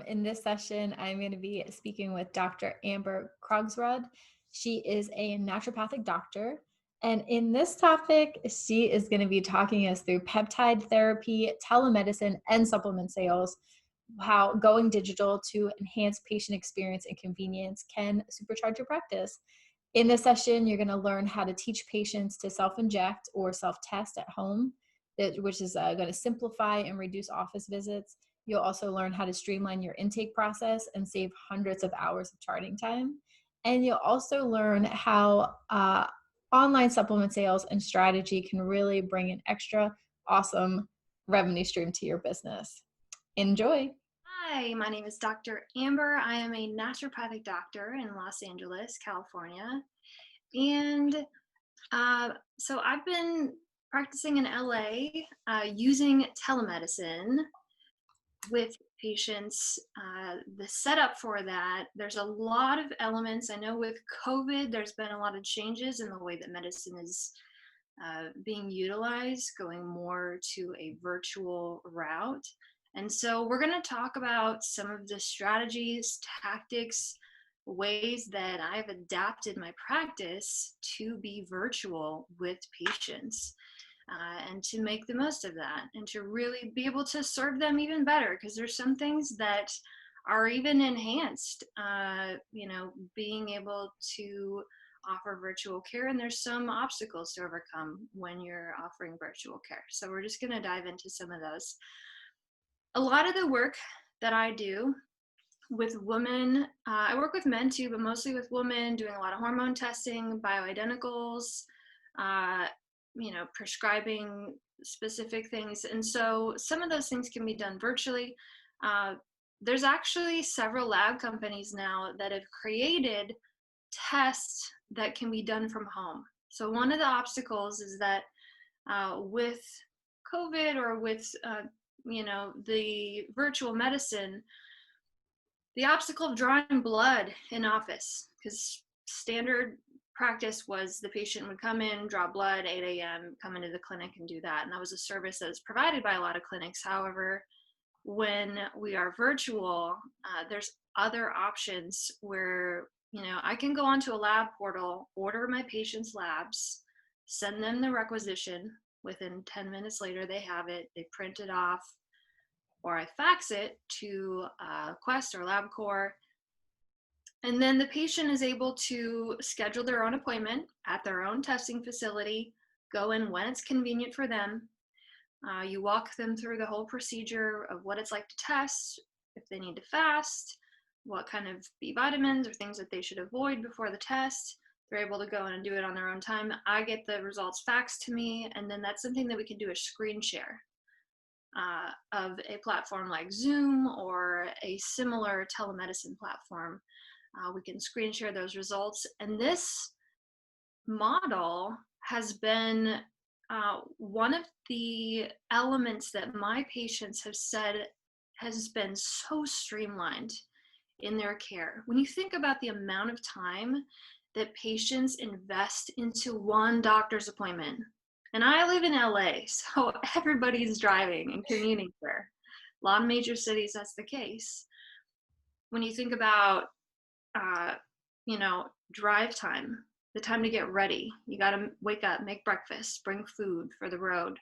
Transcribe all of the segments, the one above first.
In this session, I'm going to be speaking with Dr. AmberKrogsrud. She is a naturopathic doctor. And in this topic, she is going to be talking us through peptide therapy, telemedicine, and supplement sales, how going digital to enhance patient experience and convenience can supercharge your practice. In this session, you're going to learn how to teach patients to self-inject or self-test at home, which is going to simplify and reduce office visits. You'll also learn how to streamline your intake process and save hundreds of hours of charting time. And you'll also learn how online supplement sales and strategy can really bring an extra awesome revenue stream to your business. Enjoy. Hi, my name is Dr. Amber. I am a naturopathic doctor in Los Angeles, California. And so I've been practicing in LA using telemedicine with patients. The setup for that, there's a lot of elements. I know with COVID, there's been a lot of changes in the way that medicine is being utilized, going more to a virtual route. And so we're going to talk about some of the strategies, tactics, ways that I've adapted my practice to be virtual with patients and to make the most of that and to really be able to serve them even better, because there's some things that are even enhanced, being able to offer virtual care, and there's some obstacles to overcome when you're offering virtual care. So we're just going to dive into some of those. A lot of the work that I do with women, I work with men too, but mostly with women, doing a lot of hormone testing, bioidenticals, prescribing specific things. And so some of those things can be done virtually. There's actually several lab companies now that have created tests that can be done from home. So one of the obstacles is that with COVID or with the virtual medicine, the obstacle of drawing blood in office, because standard practice was the patient would come in, draw blood, 8 a.m., come into the clinic and do that. And that was a service that was provided by a lot of clinics. However, when we are virtual, there's other options where I can go onto a lab portal, order my patient's labs, send them the requisition. Within 10 minutes later, they have it, they print it off, or I fax it to Quest or LabCorp. And then the patient is able to schedule their own appointment at their own testing facility, go in when it's convenient for them. You walk them through the whole procedure of what it's like to test, if they need to fast, what kind of B vitamins or things that they should avoid before the test. They're able to go in and do it on their own time. I get the results faxed to me, and then that's something that we can do a screen share of a platform like Zoom or a similar telemedicine platform. We can screen share those results. And this model has been one of the elements that my patients have said has been so streamlined in their care. When you think about the amount of time that patients invest into one doctor's appointment, and I live in LA, so everybody's driving and commuting there. A lot of major cities, that's the case. When you think about, drive time, the time to get ready, you got to wake up, make breakfast, bring food for the road,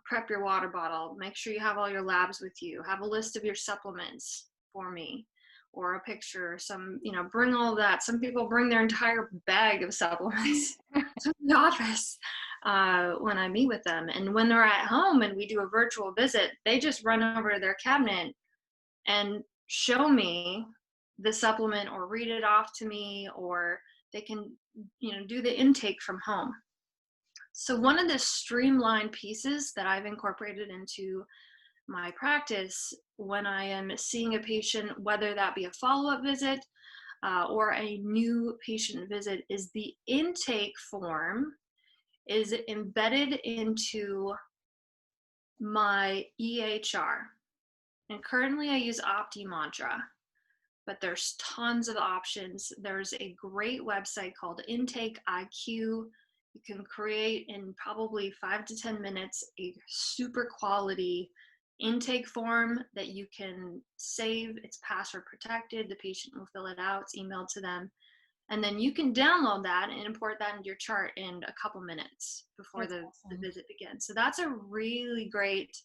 prep your water bottle, make sure you have all your labs with you, have a list of your supplements for me, or a picture, bring all that. Some people bring their entire bag of supplements to the office when I meet with them. And when they're at home and we do a virtual visit, they just run over to their cabinet and show me the supplement or read it off to me, or they can, do the intake from home. So one of the streamlined pieces that I've incorporated into my practice when I am seeing a patient, whether that be a follow-up visit or a new patient visit, is the intake form is embedded into my EHR. And currently I use OptiMantra, but there's tons of options. There's a great website called Intake IQ. You can create in probably 5 to 10 minutes a super quality intake form that you can save. It's password protected. The patient will fill it out. It's emailed to them. And then you can download that and import that into your chart in a couple minutes before That's the awesome. visit begins. So that's a really great,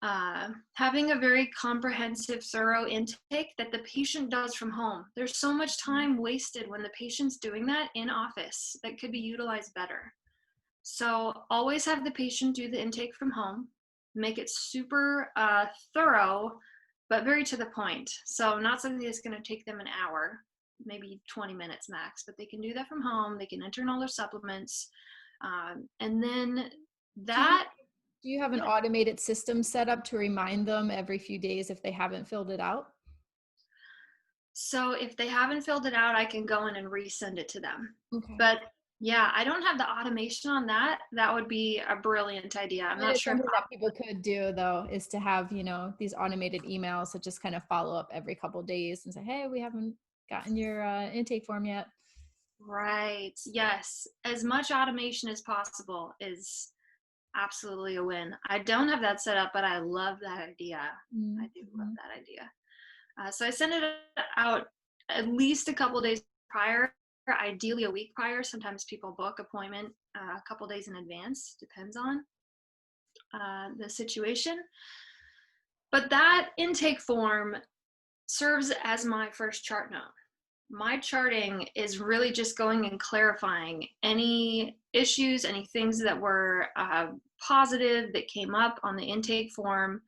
having a very comprehensive, thorough intake that the patient does from home. There's so much time wasted when the patient's doing that in office that could be utilized better. So always have the patient do the intake from home, make it super thorough, but very to the point. So not something that's going to take them an hour, maybe 20 minutes max, but they can do that from home. They can enter in all their supplements. And then Do you that, do you have an yeah. automated system set up to remind them every few days if they haven't filled it out? So if they haven't filled it out, I can go in and resend it to them. Okay. But yeah, I don't have the automation on that. That would be a brilliant idea. I'm That not is sure if something that people could do though, is to have, these automated emails that just kind of follow up every couple of days and say, hey, we haven't gotten your intake form yet. right. Yes. As much automation as possible is absolutely a win. I don't have that set up, but I love that idea. I do love Mm-hmm. that idea. So I send it out at least a couple days prior, ideally a week prior. Sometimes people book appointment a couple days in advance, depends on the situation. But that intake form serves as my first chart note. My charting is really just going and clarifying any issues, any things that were positive that came up on the intake form,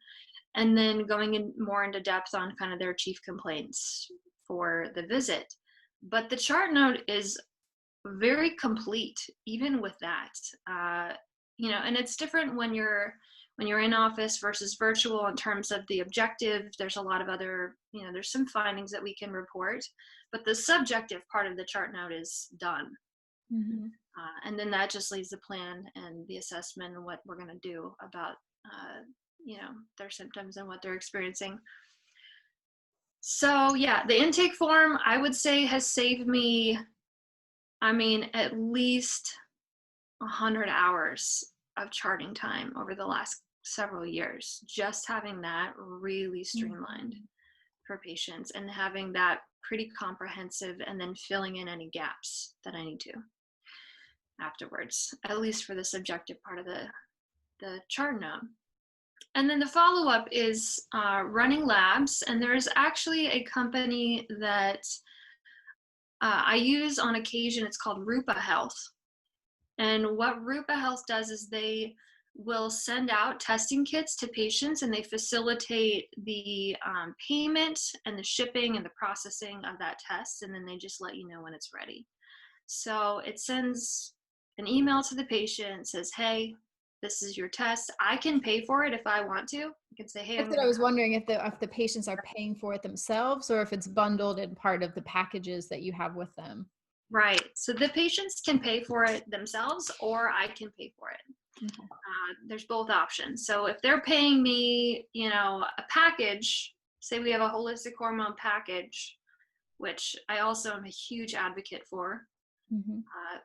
and then going in more into depth on kind of their chief complaints for the visit. But the chart note is very complete, even with that. And it's different when you're in office versus virtual in terms of the objective. There's a lot of other, there's some findings that we can report, but the subjective part of the chart note is done. Mm-hmm. And then that just leaves the plan and the assessment and what we're going to do about, their symptoms and what they're experiencing. So yeah, the intake form, I would say, has saved me, at least 100 hours of charting time over the last several years. Just having that really streamlined for patients and having that pretty comprehensive, and then filling in any gaps that I need to afterwards, at least for the subjective part of the chart note. And then the follow-up is running labs. And there's actually a company that I use on occasion. It's called Rupa Health. And what Rupa Health does is they will send out testing kits to patients, and they facilitate the payment and the shipping and the processing of that test. And then they just let you know when it's ready. So it sends an email to the patient, says, hey, this is your test. I can pay for it if I want to. I can say, hey, That's what I was wondering, if the patients are paying for it themselves or if it's bundled in part of the packages that you have with them. right. So the patients can pay for it themselves, or I can pay for it. Okay. There's both options. So if they're paying me, a package, say we have a holistic hormone package, which I also am a huge advocate for, Mm-hmm.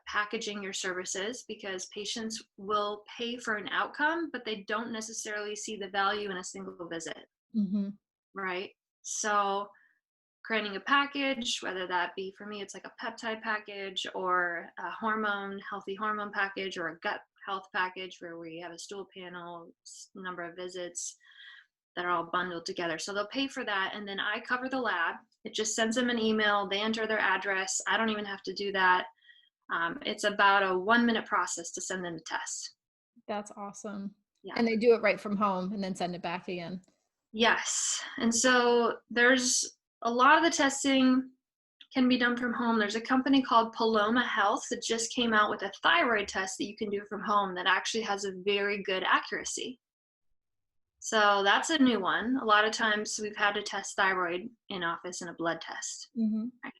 packaging your services, because patients will pay for an outcome, but they don't necessarily see the value in a single visit, Mm-hmm. right? So creating a package, whether that be, for me, it's like a peptide package or a healthy hormone package, or a gut health package where we have a stool panel, number of visits that are all bundled together. So they'll pay for that, and then I cover the lab. It just sends them an email. They enter their address. I don't even have to do that. It's about a 1-minute process to send them the test. That's awesome. Yeah. And they do it right from home and then send it back again. Yes. And so there's a lot of the testing can be done from home. There's a company called Paloma Health that just came out with a thyroid test that you can do from home that actually has a very good accuracy. So that's a new one. A lot of times we've had to test thyroid in office in a blood test. Mm-hmm. Right?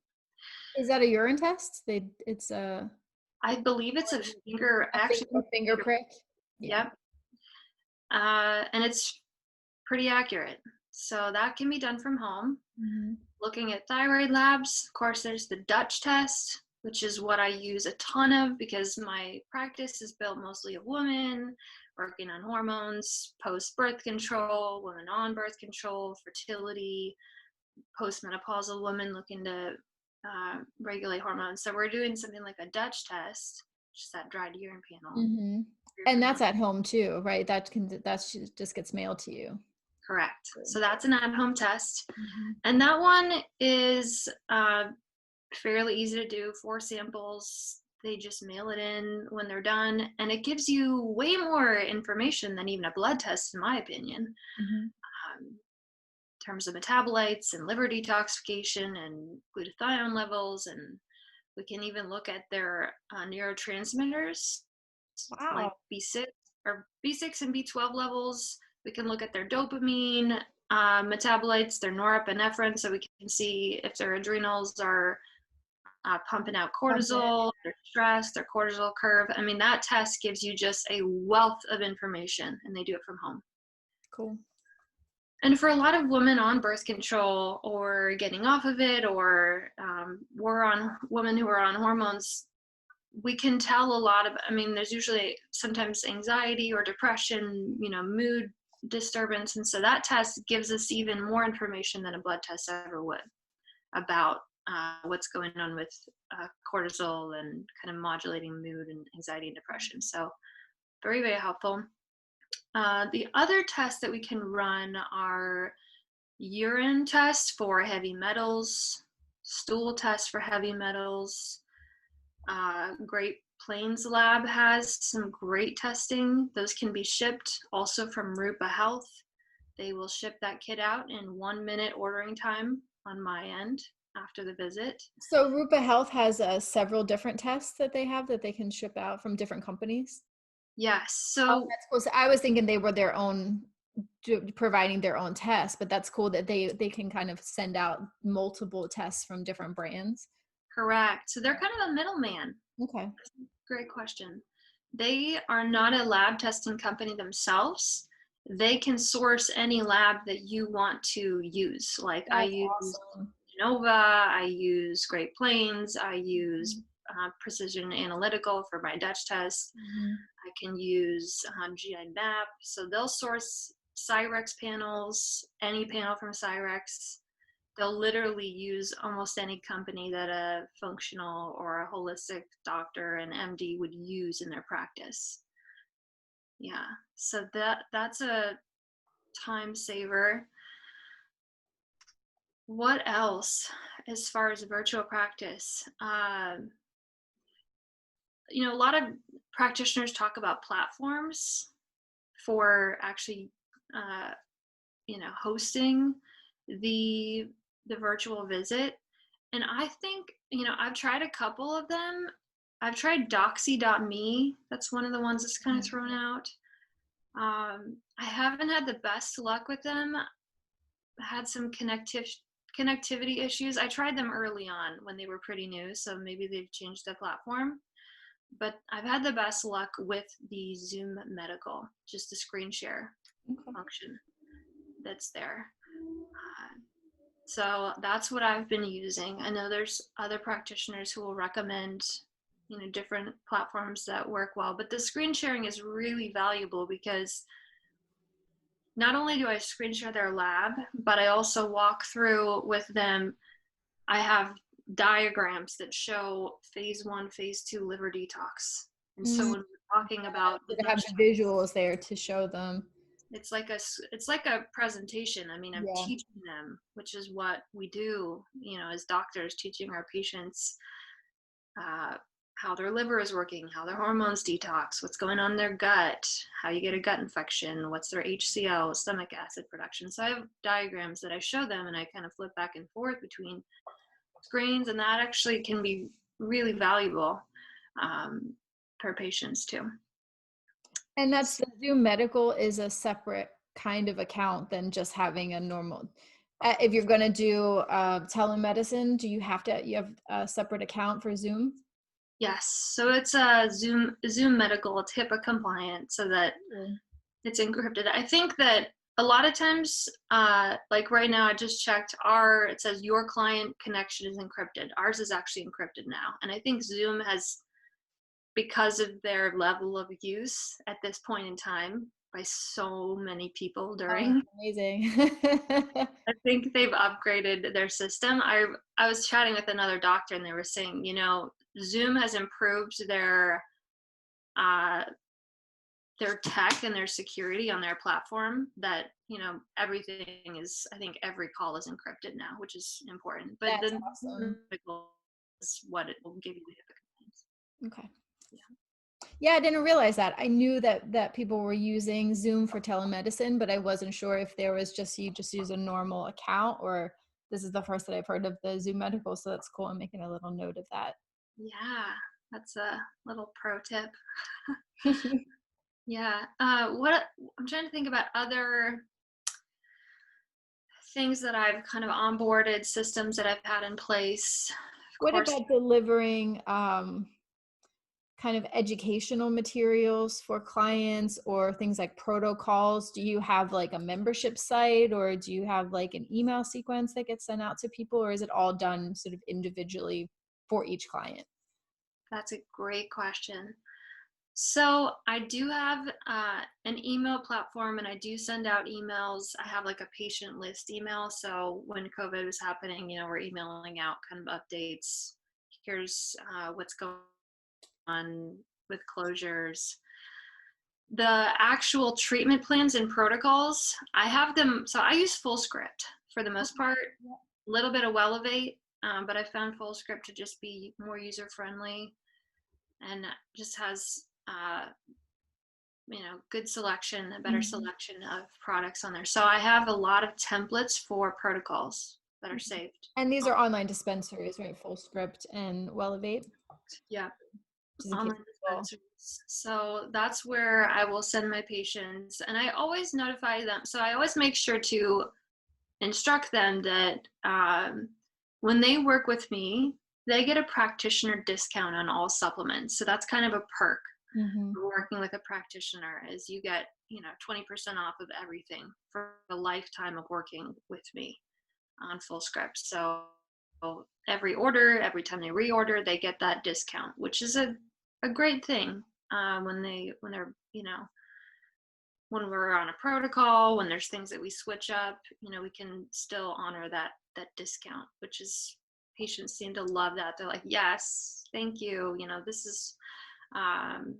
Is that a urine test? It's I believe it's a finger, a finger prick. Yeah. Yep. And it's pretty accurate. So that can be done from home. Mm-hmm. Looking at thyroid labs, of course, there's the Dutch test, which is what I use a ton of because my practice is built mostly of women. working on hormones, post-birth control, women on birth control, fertility, postmenopausal women looking to regulate hormones. So we're doing something like a Dutch test, which is that dried urine panel. Mm-hmm. If you're And that's familiar. at home too, right? Just gets mailed to you. Correct. Cool. So that's an at-home test. Mhm. And that one is fairly easy to do. 4 samples. They just mail it in when they're done. And it gives you way more information than even a blood test, in my opinion, Mhm. in terms of metabolites and liver detoxification and glutathione levels. And we can even look at their neurotransmitters like Wow. B6 and B12 levels. We can look at their dopamine metabolites, their norepinephrine, so we can see if their adrenals are pumping out Pumping. cortisol, their stress, their cortisol curve. I mean, that test gives you just a wealth of information, and they do it from home. Cool. And for a lot of women on birth control or getting off of it, or women who are on hormones, we can tell a lot of, I mean, there's usually sometimes anxiety or depression, mood disturbance. And so that test gives us even more information than a blood test ever would about what's going on with cortisol and kind of modulating mood and anxiety and depression. So very, very helpful. The other tests that we can run are urine tests for heavy metals, stool tests for heavy metals. Great Plains Lab has some great testing. Those can be shipped also from Rupa Health. They will ship that kit out in 1 minute ordering time on my end after the visit. So Rupa Health has several different tests that they have that they can ship out from different companies. Yes. Oh, So that's cool. So I was thinking they were their own, providing their own tests, but that's cool that they can kind of send out multiple tests from different brands. correct. So they're kind of a middleman. Okay. Great question. They are not a lab testing company themselves. They can source any lab that you want to use. Like I That's use awesome. Genova, I use Great Plains, I use Precision Analytical for my Dutch test. Mhm. I can use GI Map. So they'll source Cyrex panels, any panel from Cyrex. They'll literally use almost any company that a functional or a holistic doctor and MD would use in their practice. Yeah, so that's a time saver. What else as far as virtual practice? A lot of practitioners talk about platforms for actually, uh, hosting the virtual visit. And I think, I've tried a couple of them. I've tried doxy.me. That's one of the ones that's kind of Mhm. thrown out. I haven't had the best luck with them. I had some connectivity issues. I tried them early on when they were pretty new, so maybe they've changed the platform. But I've had the best luck with the Zoom Medical, just the screen share Okay. function that's there. So that's what I've been using. I know there's other practitioners who will recommend, different platforms that work well, but the screen sharing is really valuable because not only do I screen share their lab, but I also walk through with them. I have diagrams that show phase 1, phase 2 liver detox. And so Mm, when we're talking about the so to have Dutch, the visuals there to show them. it's like a presentation. I mean, I'm Yeah. teaching them, which is what we do, as doctors, teaching our patients uh, how their liver is working, how their hormones detox, what's going on in their gut, how you get a gut infection, what's their HCl, stomach acid production. So I have diagrams that I show them, and I kind of flip back and forth between screens, and that actually can be really valuable um, for patients too. And that's the Zoom Medical is a separate kind of account than just having a normal. If you're going to do telemedicine, do you have a separate account for Zoom? Yes, so it's a Zoom Medical. It's HIPAA compliant, so that Cool. it's encrypted. I think that a lot of times, like right now, I just checked it says your client connection is encrypted. Ours is actually encrypted now. And I think Zoom has because of their level of use at this point in time by so many people Oh, during. amazing. I think they've upgraded their system. I was chatting with another doctor and they were saying, Zoom has improved uh their tech and their security on their platform, that, everything is, I think every call is encrypted now, which is important. But That's the awesome. is what it will give you the HIPAA compliance. Okay. Yeah. Yeah, I didn't realize that. I knew that people were using Zoom for telemedicine, but I wasn't sure if there was just you just use a normal account, or this is the first that I've heard of the Zoom Medical, so that's cool. I'm making a little note of that. Yeah, that's a little pro tip. Yeah. What I'm trying to think about other things that I've kind of onboarded, systems that I've had in place. Of What course, about delivering kind of educational materials for clients or things like protocols? Do you have like a membership site, or do you have like an email sequence that gets sent out to people, or is it all done sort of individually for each client? that's a great question. So I do have an email platform, and I do send out emails. I have like a patient list email. So when COVID was happening, we're emailing out kind of updates. Here's what's going on with closures. The actual treatment plans and protocols, I have them. So I use full script for the most part, a little bit of Welevate, but I found full script to just be more user friendly and just has good selection, a better Mhm. selection of products on there. So I have a lot of templates for protocols that are saved. And these are online dispensaries, right? Full script and Welevate, Yeah, just in case online people. dispensaries. So that's where I will send my patients, and I always notify them. So I always make sure to instruct them that when they work with me, they get a practitioner discount on all supplements. So that's kind of a perk Mm-hmm. for working with a practitioner, is you get 20% off of everything for a lifetime of working with me on full script. So every order, every time they reorder, they get that discount, which is a great thing when they're when we're on a protocol, when there's things that we switch up, we can still honor that discount, which is, patients seem to love that. They're like, yes, thank you. This is um,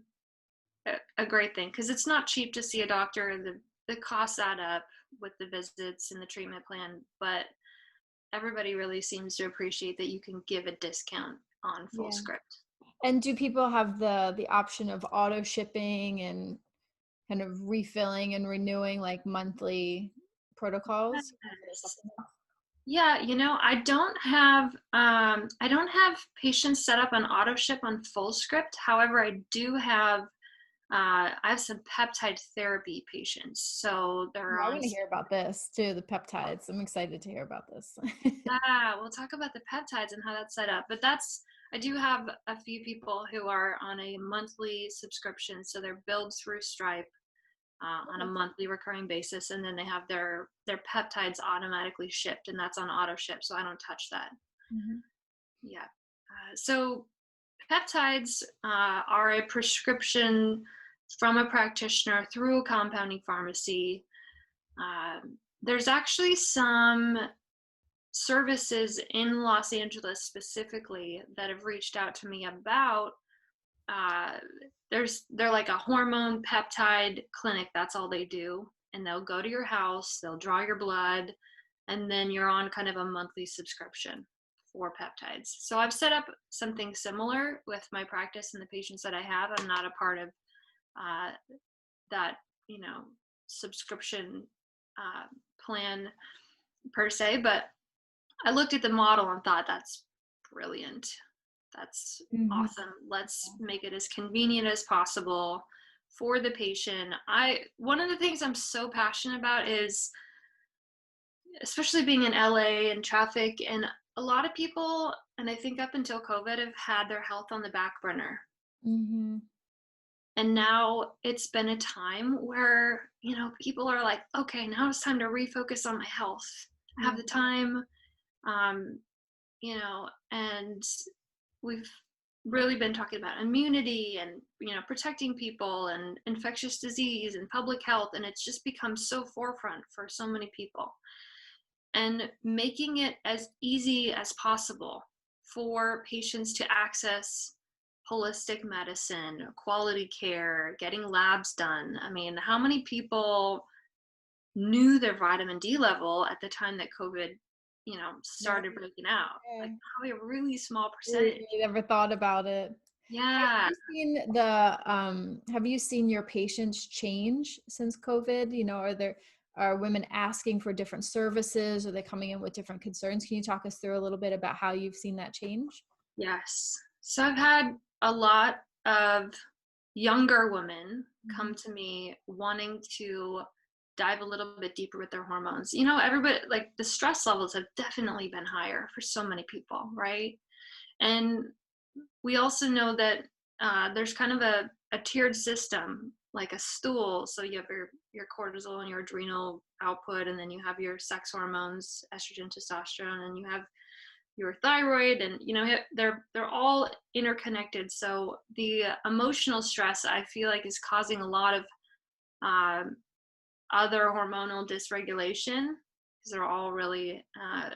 a great thing, because it's not cheap to see a doctor. The costs add up with the visits and the treatment plan, but everybody really seems to appreciate that you can give a discount on full Yeah. script. And do people have the option of auto shipping and kind of refilling and renewing like monthly protocols for the Yes. supplements? Yeah, I don't have patients set up on auto ship on full script. However, I have some peptide therapy patients. So they're Yeah, I on. want to hear about this too, the peptides. I'm excited to hear about this. Yeah, we'll talk about the peptides and how that's set up. But I do have a few people who are on a monthly subscription. So they're billed through Stripe on a monthly recurring basis. And then they have their peptides automatically shipped, and that's on auto ship. So I don't touch that. Mhm. Yeah. So peptides are a prescription from a practitioner through a compounding pharmacy. There's actually some services in Los Angeles specifically that have reached out to me about. Uh, they're like a hormone peptide clinic. That's all they do, and they'll go to your house. They'll draw your blood, and then you're on kind of a monthly subscription for peptides. So I've set up something similar with my practice and the patients that I have. I'm not a part of uh, that, subscription uh, plan per se, but I looked at the model and thought, that's brilliant. That's Mhm. awesome. Let's make it as convenient as possible for the patient. One of the things I'm so passionate about is, especially being in LA and traffic, and a lot of people, and I think up until COVID, have had their health on the back burner. Mhm. And now it's been a time where, people are like, okay, now it's time to refocus on my health. I have Yeah. the time, um, and we've really been talking about immunity and, protecting people and infectious disease and public health, and it's just become so forefront for so many people. And making it as easy as possible for patients to access holistic medicine, quality care, getting labs done. I mean, how many people knew their vitamin D level at the time that COVID, started Right. breaking out? Like, Yeah. probably a really small We percentage. never thought about it. Yeah. Have you seen your patients change since COVID? Are women asking for different services? Are they coming in with different concerns? Can you talk us through a little bit about how you've seen that change? Yes. So I've had a lot of younger women Mhm. come to me wanting to dive a little bit deeper with their hormones. Everybody, like, the stress levels have definitely been higher for so many people, right? And we also know that there's kind of a tiered system, like a stool. So you have your cortisol and your adrenal output, and then you have your sex hormones, estrogen, testosterone, and you have your thyroid, and they're all interconnected. So the emotional stress, I feel like, is causing a lot of um, other hormonal dysregulation, because they're all really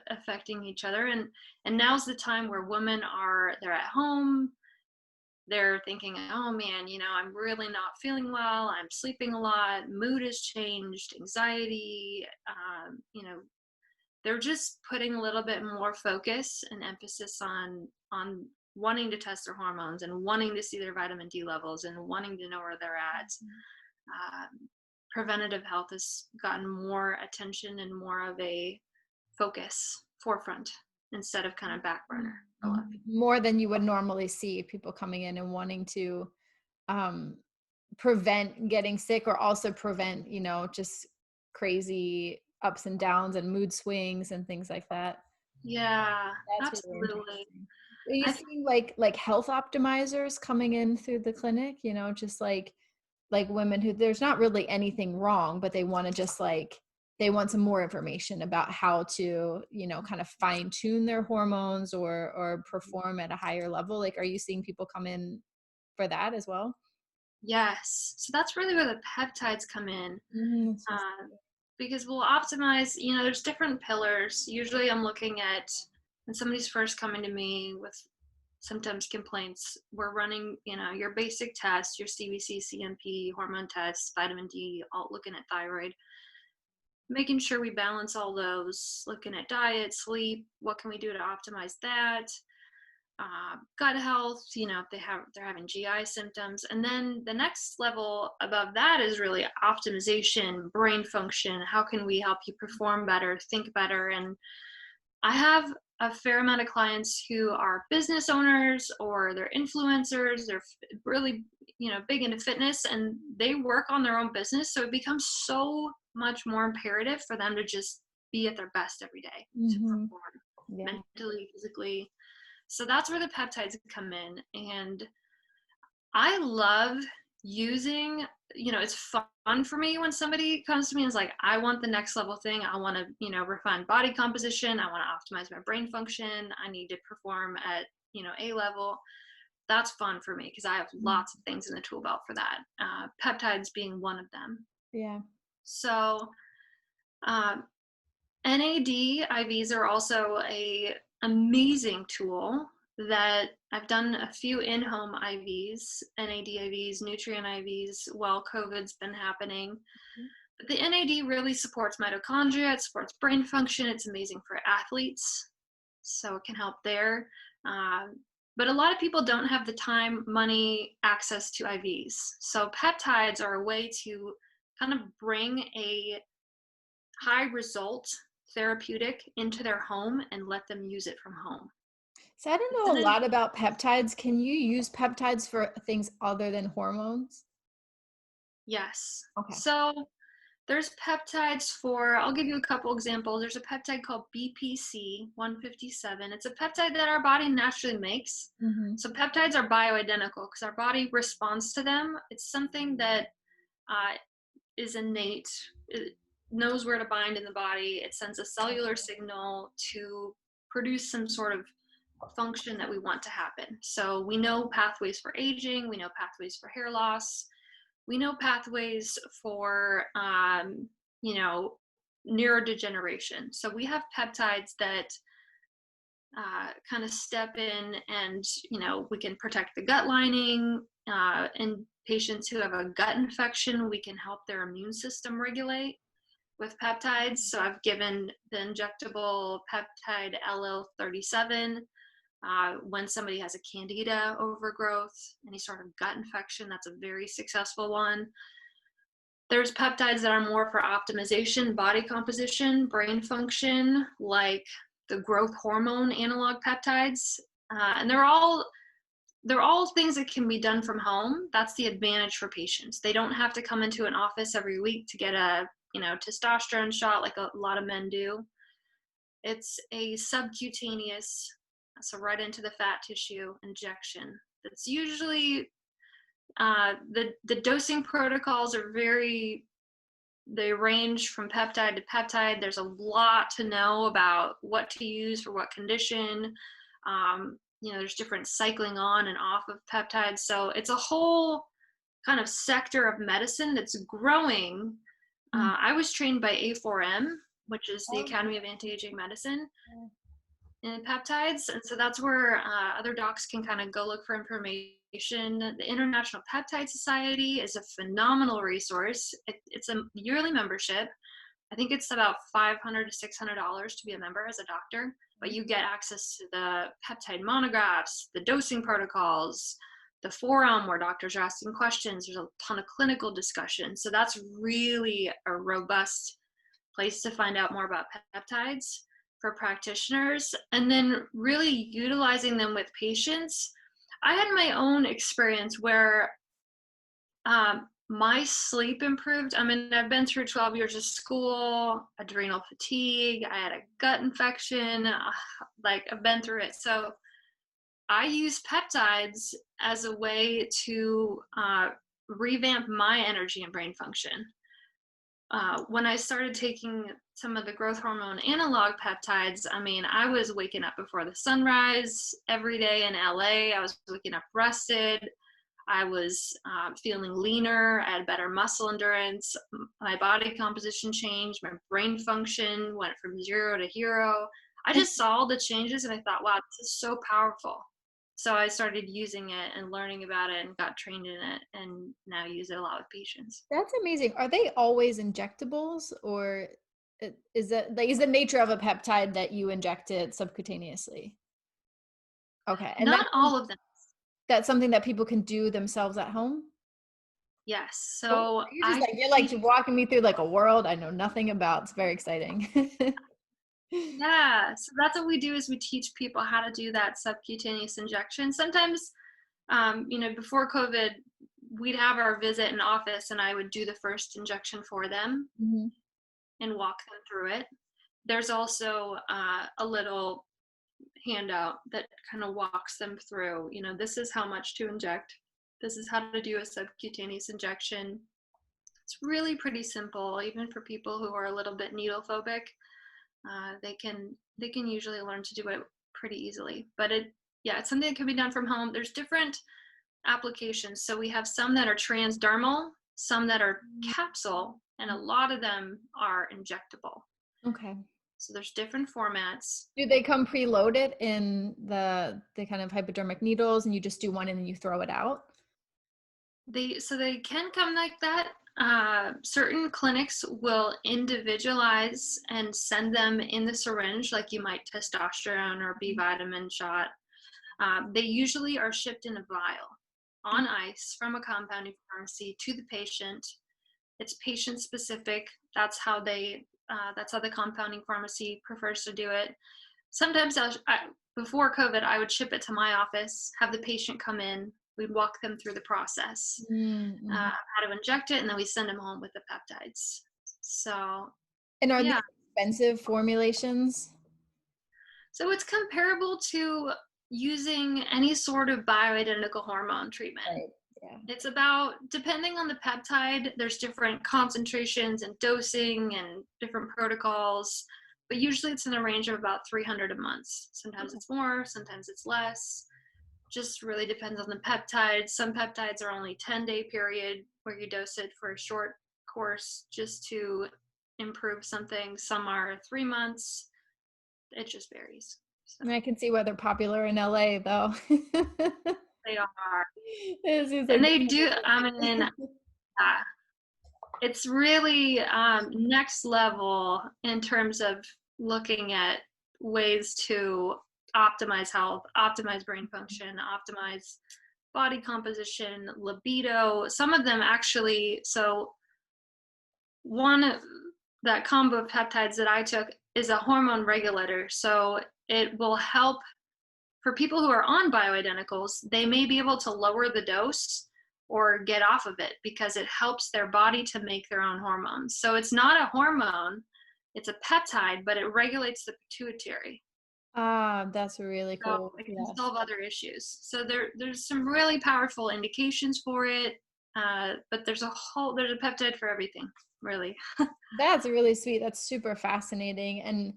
affecting each other. And now's the time where women they're at home, they're thinking, oh man, I'm really not feeling well, I'm sleeping a lot, mood has changed, anxiety, they're just putting a little bit more focus and emphasis on wanting to test their hormones and wanting to see their vitamin D levels and wanting to know where they're at. Um, Preventative health has gotten more attention and more of a focus forefront instead of kind of back burner for a lot of people. More than you would normally see people coming in and wanting to um, prevent getting sick or also prevent, just crazy ups and downs and mood swings and things like that. Yeah, That's really absolutely. interesting. Are you I th- seeing like health optimizers coming in through the clinic, just like women who there's not really anything wrong, but they want to just like they want some more information about how to, kind of fine tune their hormones or perform at a higher level. Like, are you seeing people come in for that as well? yes, so that's really where the peptides come in. It's just uh, because we'll optimize, there's different pillars. Usually I'm looking at, when somebody's first coming to me with symptoms, complaints, we're running, your basic tests, your CBC, CMP, hormone tests, vitamin D, all looking at thyroid, making sure we balance all those, looking at diet, sleep, what can we do to optimize that, gut health, if they're having GI symptoms. And then the next level above that is really optimization, brain function. How can we help you perform better, think better? And I have a fair amount of clients who are business owners or they're influencers. They're really, big into fitness, and they work on their own business. So it becomes so much more imperative for them to just be at their best every day, to mm-hmm. perform Yeah. mentally, physically. So that's where the peptides come in. And I love using, it's fun for me when somebody comes to me and is like, I want the next level thing. I want to, refine body composition. I want to optimize my brain function. I need to perform at, A level. That's fun for me because I have Mhm. lots of things in the tool belt for that. Peptides being one of them. Yeah. So, um, NAD IVs are also a amazing tool that I've done a few in-home IVs, NAD IVs, nutrient IVs while COVID's been happening. But the NAD really supports mitochondria, it supports brain function, it's amazing for athletes, so it can help there. Um, but a lot of people don't have the time, money, access to IVs. So peptides are a way to kind of bring a high result therapeutic into their home and let them use it from home. So I don't It's know an a lot about peptides. Can you use peptides for things other than hormones? Yes. Okay. So there's peptides for, I'll give you a couple examples. There's a peptide called BPC 157. It's a peptide that our body naturally makes. Mm-hmm. So peptides are bioidentical because our body responds to them. It's something that uh, is innate. It knows where to bind in the body. It sends a cellular signal to produce some sort of function that we want to happen. So we know pathways for aging, we know pathways for hair loss, we know pathways for, you know, neurodegeneration. So we have peptides that kind of step in and, you know, we can protect the gut lining. In patients who have a gut infection, we can help their immune system regulate with peptides. So I've given the injectable peptide LL37 when somebody has a candida overgrowth, any sort of gut infection. That's a very successful one. There's peptides that are more for optimization, body composition, brain function, like the growth hormone analog peptides. And they're all things that can be done from home. That's the advantage for patients. They don't have to come into an office every week to get a, you know, testosterone shot like a lot of men do. It's a subcutaneous, so right into the fat tissue injection. That's usually the dosing protocols are they range from peptide to peptide. There's a lot to know about what to use for what condition. You know, there's different cycling on and off of peptides. So it's a whole kind of sector of medicine that's growing. I was trained by A4M, which is the Academy of Anti-Aging Medicine, in peptides. And so that's where other docs can kind of go look for information. The International Peptide Society is a phenomenal resource. It's a yearly membership. I think it's about $500 to $600 to be a member as a doctor, but you get access to the peptide monographs, the dosing protocols, the forum where doctors are asking questions. There's a ton of clinical discussion. So that's really a robust place to find out more about peptides for practitioners, and then really utilizing them with patients. I had my own experience where my sleep improved. I mean, I've been through 12 years of school, adrenal fatigue, I had a gut infection, like I've been through it. So I use peptides as a way to revamp my energy and brain function. When I started taking some of the growth hormone analog peptides, I mean, I was waking up before the sunrise every day in LA. I was waking up rested. I was feeling leaner. I had better muscle endurance. My body composition changed. My brain function went from 0 to hero. I just saw all the changes and I thought, wow, this is so powerful. So I started using it and learning about it and got trained in it, and now use it a lot with patients. That's amazing. Are they always injectables, or is the nature of a peptide that you inject it subcutaneously? Okay. And Not all of them. that's something that people can do themselves at home? Yes. Cool. So You're like walking me through like a world I know nothing about. It's very exciting. yeah, so that's what we do is we teach people how to do that subcutaneous injection. Sometimes, you know, before COVID, we'd have our visit in office and I would do the first injection for them Mhm. and walk them through it. There's also a little handout that kind of walks them through, you know, this is how much to inject. This is how to do a subcutaneous injection. It's really pretty simple, even for people who are a little bit needle phobic. They can usually learn to do it pretty easily. But it's something that can be done from home. There's different applications. So we have some that are transdermal, some that are capsule, and a lot of them are injectable. Okay. So there's different formats. Do they come preloaded in the kind of hypodermic needles and you just do one and then you throw it out? They can come like that. Certain clinics will individualize and send them in the syringe, like you might testosterone or B vitamin shot. They usually are shipped in a vial on ice from a compounding pharmacy to the patient. It's patient specific. That's how the compounding pharmacy prefers to do it. Sometimes before COVID, I would ship it to my office, have the patient come in, we'd walk them through the process, Mm-hmm. how to inject it, and then we send them home with the peptides. So, And are these yeah. expensive formulations? So it's comparable to using any sort of bioidentical hormone treatment. Right. Yeah. It's about, depending on the peptide, there's different concentrations and dosing and different protocols. but usually it's in the range of about 300 a month. Sometimes it's more, sometimes it's less. Just really depends on the peptides. Some peptides are only 10-day period where you dose it for a short course just to improve something. Some are 3 months. It just varies. So And I can see why they're popular in LA though. they are. It seems And like they do, I mean, it's really next level in terms of looking at ways to optimize health, optimize brain function, optimize body composition, libido. Some of them actually, so one, that combo of peptides that I took is a hormone regulator. So it will help for people who are on bioidenticals. They may be able to lower the dose or get off of it because it helps their body to make their own hormones. So it's not a hormone, it's a peptide, but it regulates the pituitary. Ah, that's really So cool. it can Yes. solve other issues. So there's some really powerful indications for it, but there's a peptide for everything, really. That's really sweet. That's super fascinating. And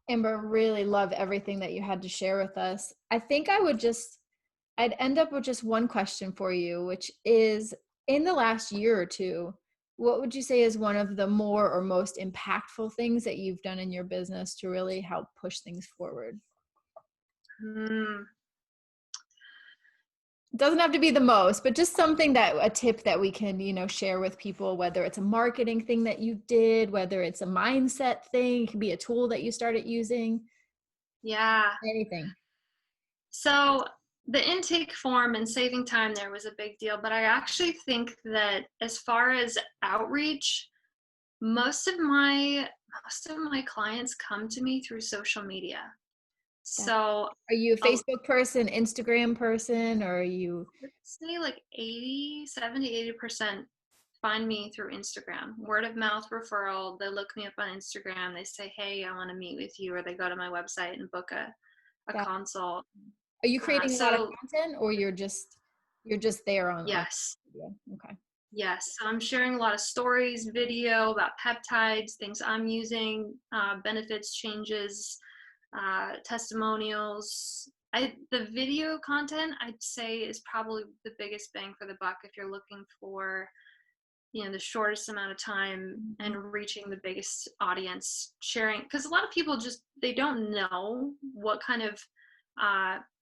Amber, really love everything that you had to share with us. I think I'd end up with just one question for you, which is, in the last year or two, what would you say is one of the more or most impactful things that you've done in your business to really help push things forward? Mm, It doesn't have to be the most, but just something that a tip that we can, share with people, whether it's a marketing thing that you did, whether it's a mindset thing, it could be a tool that you started using, yeah. anything. So the intake form and saving time there was a big deal, but I actually think that as far as outreach, most of my clients come to me through social media. That, So are you a I'll Facebook person, Instagram person, or are you? say like 80, 70, 80% find me through Instagram. Word of mouth referral. They look me up on Instagram. They say, hey, I want to meet with you, or they go to my website and book a That, consult. are you creating a lot of So content, or you're just there on yes, video? Okay. yes. So I'm sharing a lot of stories, video about peptides, things I'm using, benefits, changes, testimonials. The video content I'd say is probably the biggest bang for the buck if you're looking for the shortest amount of time and Mhm. reaching the biggest audience, sharing, because a lot of people just they don't know what kind of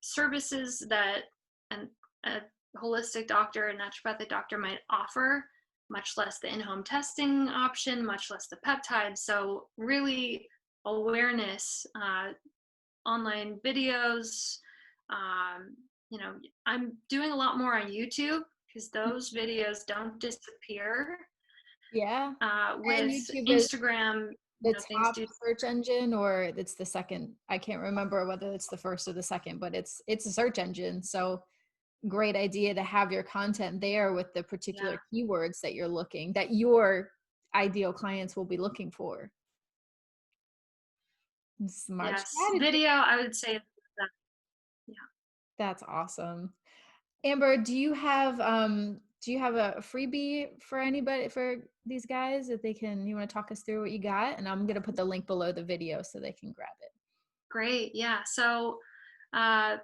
services that a holistic doctor, a naturopathic doctor might offer, much less the in-home testing option, much less the peptides. So really awareness, online videos. um, I'm doing a lot more on YouTube because those videos don't disappear. Yeah. And With YouTube is Instagram, the things top do. search engine, or it's the second. I can't remember whether it's the first or the second, but it's a search engine. So great idea to have your content there with the Yeah. particular keywords that your ideal clients will be looking for. Smart Yes. strategy. Video, I would say that. Yeah. That's awesome. Amber, do you have a freebie for anybody, for these guys, that you want to talk us through what you got? And I'm gonna put the link below the video so they can grab it. Great. Yeah. So, uh,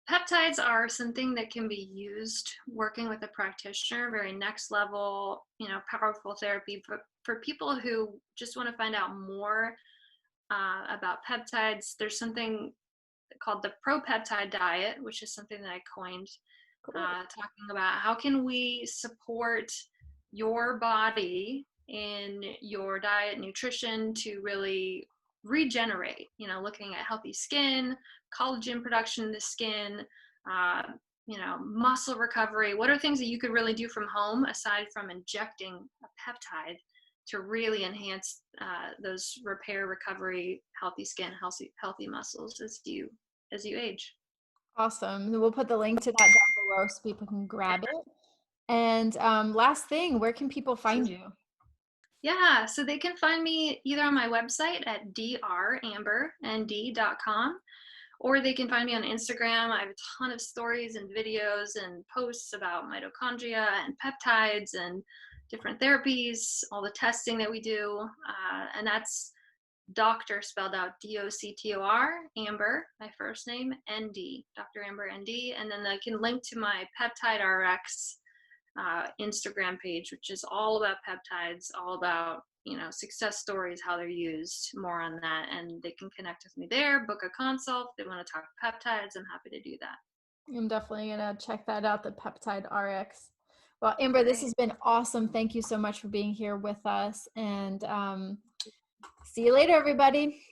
peptides are something that can be used working with a practitioner, very next level, powerful therapy. But for people who just want to find out more about peptides, there's something called the pro-peptide diet, which is something that I coined, Cool. talking about how can we support your body in your diet, nutrition to really regenerate. Looking at healthy skin, collagen production in the skin, uh, muscle recovery. What are things that you could really do from home aside from injecting a peptide to really enhance those repair, recovery, healthy skin, healthy muscles as you age. Awesome. We'll put the link to that down below so people can grab it. And last thing, where can people find you? Yeah, so they can find me either on my website at drambernd.com, or they can find me on Instagram. I have a ton of stories and videos and posts about mitochondria and peptides and different therapies, all the testing that we do. And that's doctor spelled out Doctor, Amber, my first name, ND, Dr. Amber ND. And then they can link to my Peptide RX Instagram page, which is all about peptides, all about, success stories, how they're used, more on that. And they can connect with me there, book a consult. If they want to talk peptides, I'm happy to do that. I'm definitely gonna check that out, the Peptide RX. Well, Amber, this Great. has been awesome. Thank you so much for being here with us, and see you later, everybody.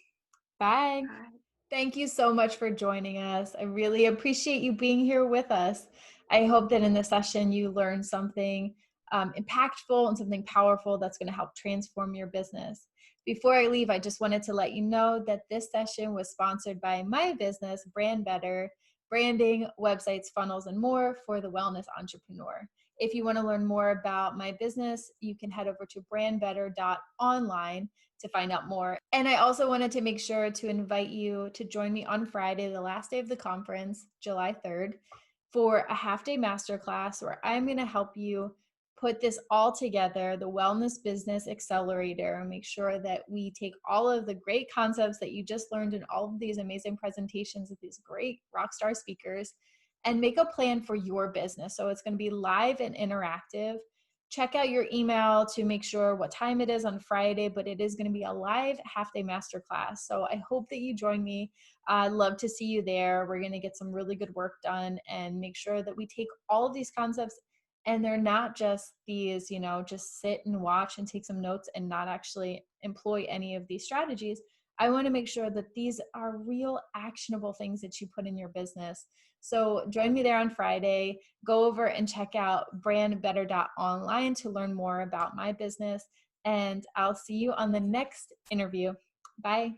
Bye. All right. Thank you so much for joining us. I really appreciate you being here with us. I hope that in this session you learned something impactful and something powerful that's going to help transform your business. Before I leave, I just wanted to let you know that this session was sponsored by my business, Brand Better, branding, websites, funnels, and more for the wellness entrepreneur. If you want to learn more about my business, you can head over to brandbetter.online to find out more. And I also wanted to make sure to invite you to join me on Friday, the last day of the conference, July 3rd, for a half-day masterclass where I'm going to help you put this all together, the Wellness Business Accelerator, and make sure that we take all of the great concepts that you just learned in all of these amazing presentations with these great rockstar speakers and make a plan for your business. So it's going to be live and interactive. Check out your email to make sure what time it is on Friday, but it is going to be a live half-day masterclass. So I hope that you join me. I'd love to see you there. We're going to get some really good work done and make sure that we take all of these concepts and they're not just these, just sit and watch and take some notes and not actually employ any of these strategies. I want to make sure that these are real actionable things that you put in your business. So join me there on Friday. Go over and check out brandbetter.online to learn more about my business. And I'll see you on the next interview. Bye.